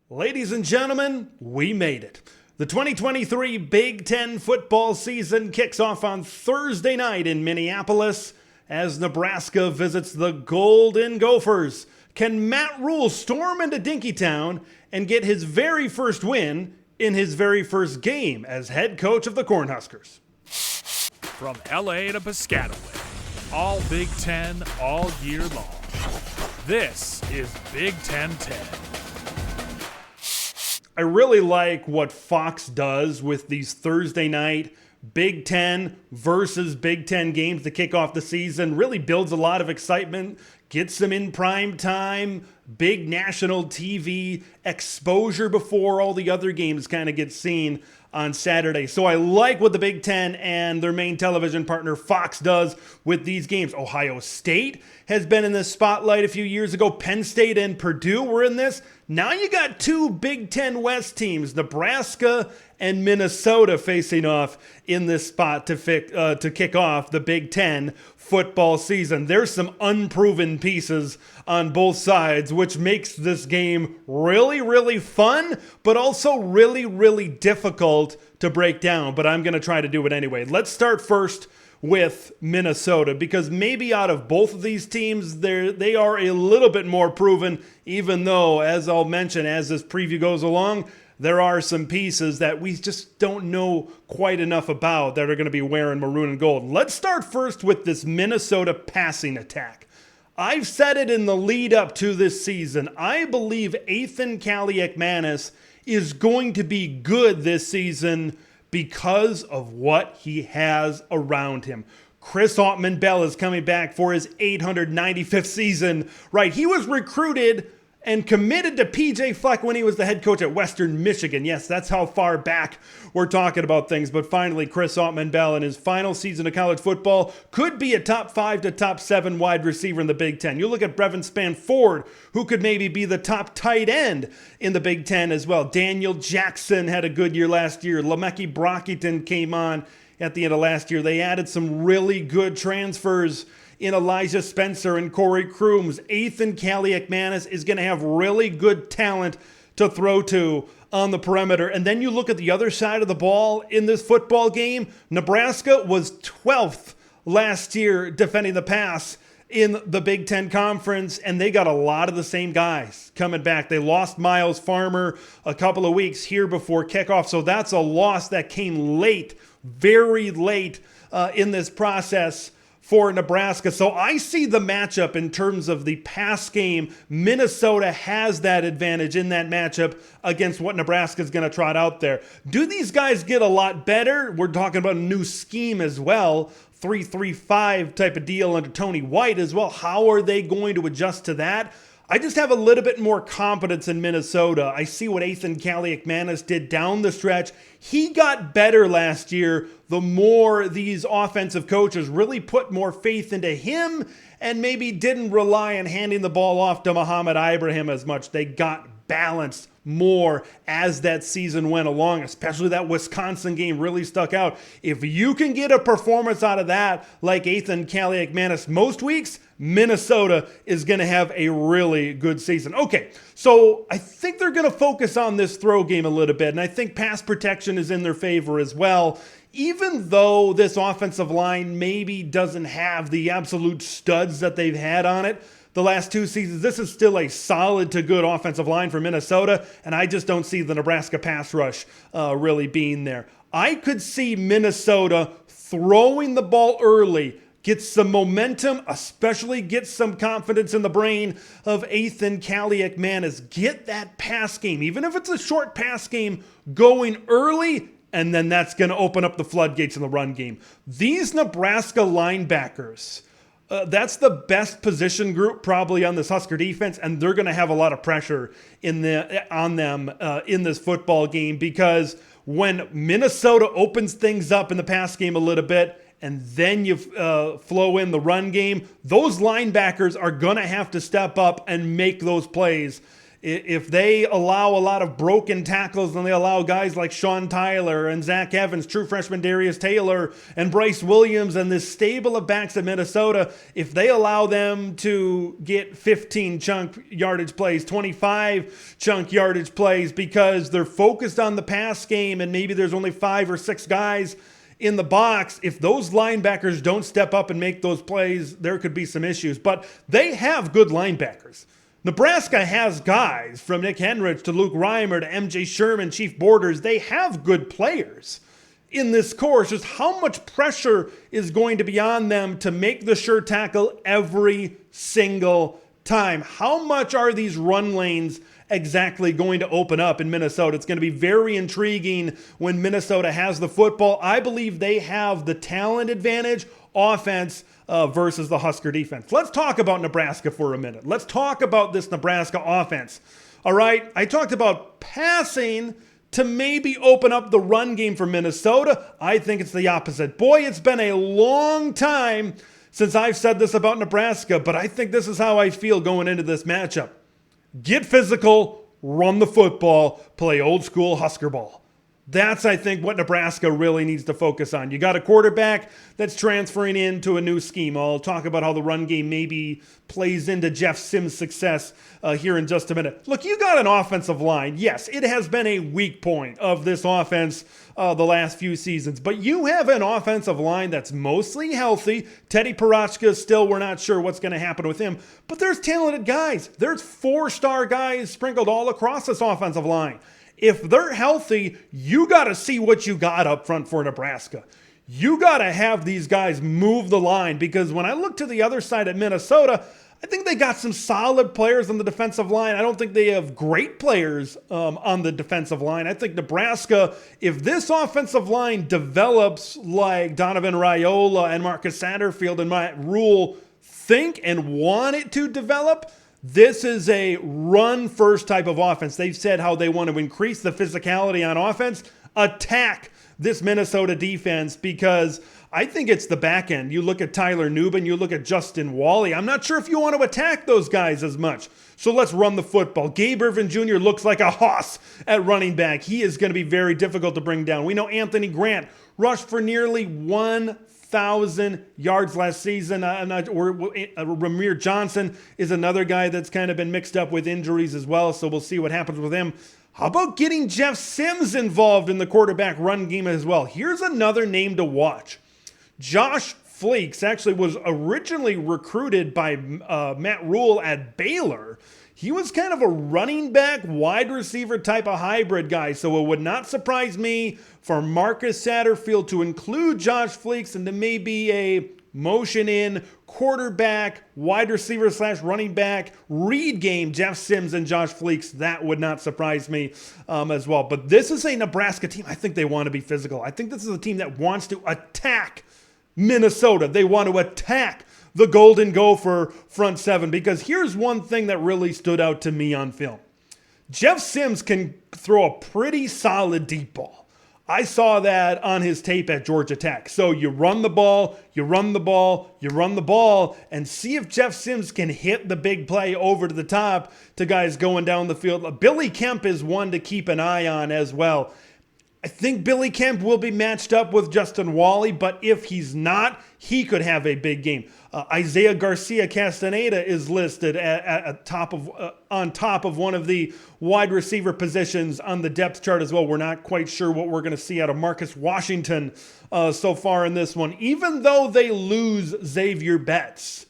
Ladies and gentlemen, we made it. The 2023 Big Ten football season kicks off on Thursday night in Minneapolis as Nebraska visits the Golden Gophers. Can Matt Rule storm into Dinkytown and get his very first win in his very first game as head coach of the Cornhuskers? From LA to Piscataway, all Big Ten all year long. This is Big Ten 10. I really like what Fox does with these Thursday night Big Ten versus Big Ten games to kick off the season. Really builds a lot of excitement, gets them in prime time, big national TV exposure before all the other games kind of get seen on Saturday. So I like what the Big Ten and their main television partner Fox does with these games. Ohio State has been in the spotlight a few years ago. Penn State and Purdue were in this. Now you got two Big Ten West teams, Nebraska and Minnesota, facing off in this spot to kick off the Big Ten football season. There's some unproven pieces on both sides, which makes this game really, really fun, but also really, really difficult to break down. But I'm going to try to do it anyway. Let's start first with Minnesota, because maybe out of both of these teams, they are a little bit more proven, even though, as I'll mention as this preview goes along, there are some pieces that we just don't know quite enough about that are going to be wearing maroon and gold. Let's start first with this Minnesota passing attack. I've said it in the lead up to this season. I believe Athan Kaliakmanis is going to be good this season because of what he has around him. Chris Autman-Bell is coming back for his 895th season, right? He was recruited and committed to PJ Fleck when he was the head coach at Western Michigan. Yes, that's how far back we're talking about things. But finally, Chris Autman-Bell in his final season of college football could be a top 5 to top 7 wide receiver in the Big Ten. You look at Brevin Spanford, who could maybe be the top tight end in the Big Ten as well. Daniel Jackson had a good year last year. Lemeki Brockington came on at the end of last year. They added some really good transfers in Elijah Spencer and Corey Crooms. Athan Kaliakmanis is going to have really good talent to throw to on the perimeter. And then you look at the other side of the ball in this football game. Nebraska was 12th last year defending the pass in the Big Ten Conference, and they got a lot of the same guys coming back. They lost Miles Farmer a couple of weeks here before kickoff, so that's a loss that came late, very late in this process for Nebraska. So I see the matchup in terms of the pass game. Minnesota has that advantage in that matchup against what Nebraska is going to trot out there. Do these guys get a lot better? We're talking about a new scheme as well. 3-3-5 type of deal under Tony White as well. How are they going to adjust to that? I just have a little bit more confidence in Minnesota. I see what Athan Kaliakmanis did down the stretch. He got better last year the more these offensive coaches really put more faith into him and maybe didn't rely on handing the ball off to Muhammad Ibrahim as much. They got balanced more as that season went along, especially that Wisconsin game really stuck out. If you can get a performance out of that like Athan Kaliakmanis most weeks, Minnesota is going to have a really good season. Okay, so I think they're going to focus on this throw game a little bit, and I think pass protection is in their favor as well. Even though this offensive line maybe doesn't have the absolute studs that they've had on it the last two seasons, this is still a solid to good offensive line for Minnesota, and I just don't see the Nebraska pass rush really being there. I could see Minnesota throwing the ball early, get some momentum, especially get some confidence in the brain of Athan Kaliakmanis. Get that pass game, even if it's a short pass game, going early, and then that's going to open up the floodgates in the run game. These Nebraska linebackers, that's the best position group probably on this Husker defense, and they're going to have a lot of pressure on them in this football game, because when Minnesota opens things up in the pass game a little bit, and then you flow in the run game, those linebackers are going to have to step up and make those plays If they allow a lot of broken tackles and they allow guys like Sean Tyler and Zach Evans, true freshman Darius Taylor and Bryce Williams and this stable of backs at Minnesota, if they allow them to get 15 chunk yardage plays, 25 chunk yardage plays because they're focused on the pass game and maybe there's only 5 or 6 guys in the box, if those linebackers don't step up and make those plays, there could be some issues. But they have good linebackers. Nebraska has guys from Nick Henrich to Luke Reimer to MJ Sherman, Chief Borders. They have good players in this course. Just how much pressure is going to be on them to make the sure tackle every single time? How much are these run lanes exactly going to open up in Minnesota? It's going to be very intriguing when Minnesota has the football. I believe they have the talent advantage, offense versus the Husker defense. Let's talk about Nebraska for a minute. Let's talk about this Nebraska offense. All right, I talked about passing to maybe open up the run game for Minnesota. I think it's the opposite. Boy, it's been a long time since I've said this about Nebraska, but I think this is how I feel going into this matchup. Get physical, run the football, play old school Husker ball. That's, I think, what Nebraska really needs to focus on. You got a quarterback that's transferring into a new scheme. I'll talk about how the run game maybe plays into Jeff Sims' success here in just a minute. Look, you got an offensive line. Yes, it has been a weak point of this offense the last few seasons. But you have an offensive line that's mostly healthy. Teddy Parachka, still, we're not sure what's going to happen with him. But there's talented guys. There's 4-star guys sprinkled all across this offensive line. If they're healthy, you got to see what you got up front for Nebraska. You got to have these guys move the line, because when I look to the other side at Minnesota, I think they got some solid players on the defensive line. I don't think they have great players on the defensive line. I think Nebraska, if this offensive line develops like Donovan Raiola and Marcus Satterfield and Matt Rule think and want it to develop, this is a run-first type of offense. They've said how they want to increase the physicality on offense, attack this Minnesota defense, because I think it's the back end. You look at Tyler Nubin, you look at Justin Walley. I'm not sure if you want to attack those guys as much. So let's run the football. Gabe Irvin Jr. looks like a hoss at running back. He is going to be very difficult to bring down. We know Anthony Grant rushed for nearly 1,000 yards last season. Ramir Johnson is another guy that's kind of been mixed up with injuries as well, so we'll see what happens with him. How about getting Jeff Sims involved in the quarterback run game as well? Here's another name to watch. Josh Fleeks actually was originally recruited by Matt Rule at Baylor. He was kind of a running back, wide receiver type of hybrid guy, so it would not surprise me for Marcus Satterfield to include Josh Fleeks into maybe a motion in quarterback, wide receiver / running back read game, Jeff Sims and Josh Fleeks. That would not surprise me as well. But this is a Nebraska team. I think they want to be physical. I think this is a team that wants to attack Minnesota. They want to attack the Golden Gopher front seven, because here's one thing that really stood out to me on film. Jeff Sims can throw a pretty solid deep ball. I saw that on his tape at Georgia Tech. So you run the ball, you run the ball, you run the ball, and see if Jeff Sims can hit the big play over to the top to guys going down the field. Billy Kemp is one to keep an eye on as well. I think Billy Kemp will be matched up with Justin Walley, but if he's not, he could have a big game. Isaiah Garcia Castaneda is listed on top of one of the wide receiver positions on the depth chart as well. We're not quite sure what we're going to see out of Marcus Washington so far in this one. Even though they lose Xavier Betts,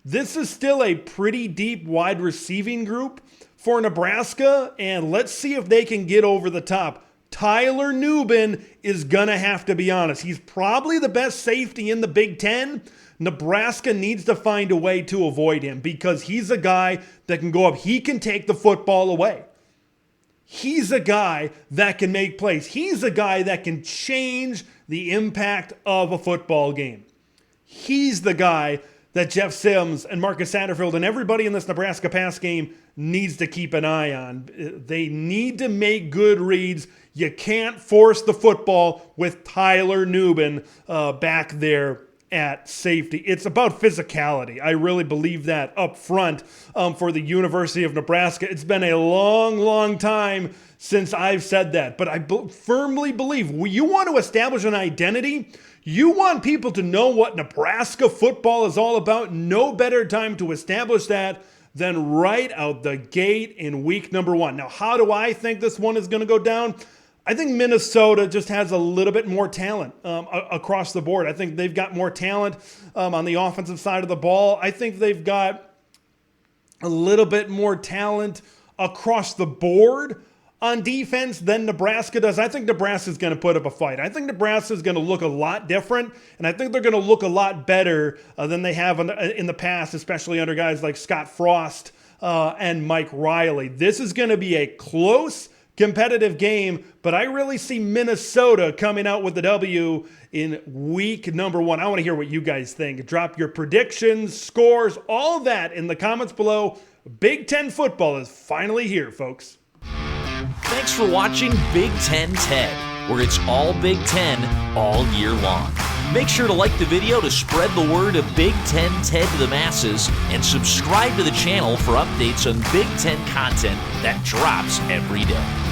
this is still a pretty deep wide receiving group for Nebraska, and let's see if they can get over the top. Tyler Nubin is going to have to be honest. He's probably the best safety in the Big Ten. Nebraska needs to find a way to avoid him, because he's a guy that can go up. He can take the football away. He's a guy that can make plays. He's a guy that can change the impact of a football game. He's the guy that Jeff Sims and Marcus Satterfield and everybody in this Nebraska pass game needs to keep an eye on. They need to make good reads. You can't force the football with Tyler Nubin back there at safety. It's about physicality. I really believe that up front for the University of Nebraska. It's been a long, long time since I've said that, but I firmly believe you want to establish an identity. You want people to know what Nebraska football is all about. No better time to establish that than right out the gate in week number 1. Now, how do I think this one is going to go down? I think Minnesota just has a little bit more talent across the board. I think they've got more talent on the offensive side of the ball. I think they've got a little bit more talent across the board on defense than Nebraska does. I think Nebraska's going to put up a fight. I think Nebraska's going to look a lot different, and I think they're going to look a lot better than they have in the past, especially under guys like Scott Frost and Mike Riley. This is going to be a close, competitive game, but I really see Minnesota coming out with the W in week number 1. I want to hear what you guys think. Drop your predictions, scores, all of that in the comments below. Big Ten football is finally here, folks. Thanks for watching Big Ten Ted, where it's all Big Ten all year long. Make sure to like the video to spread the word of Big Ten Ted to the masses, and subscribe to the channel for updates on Big Ten content that drops every day.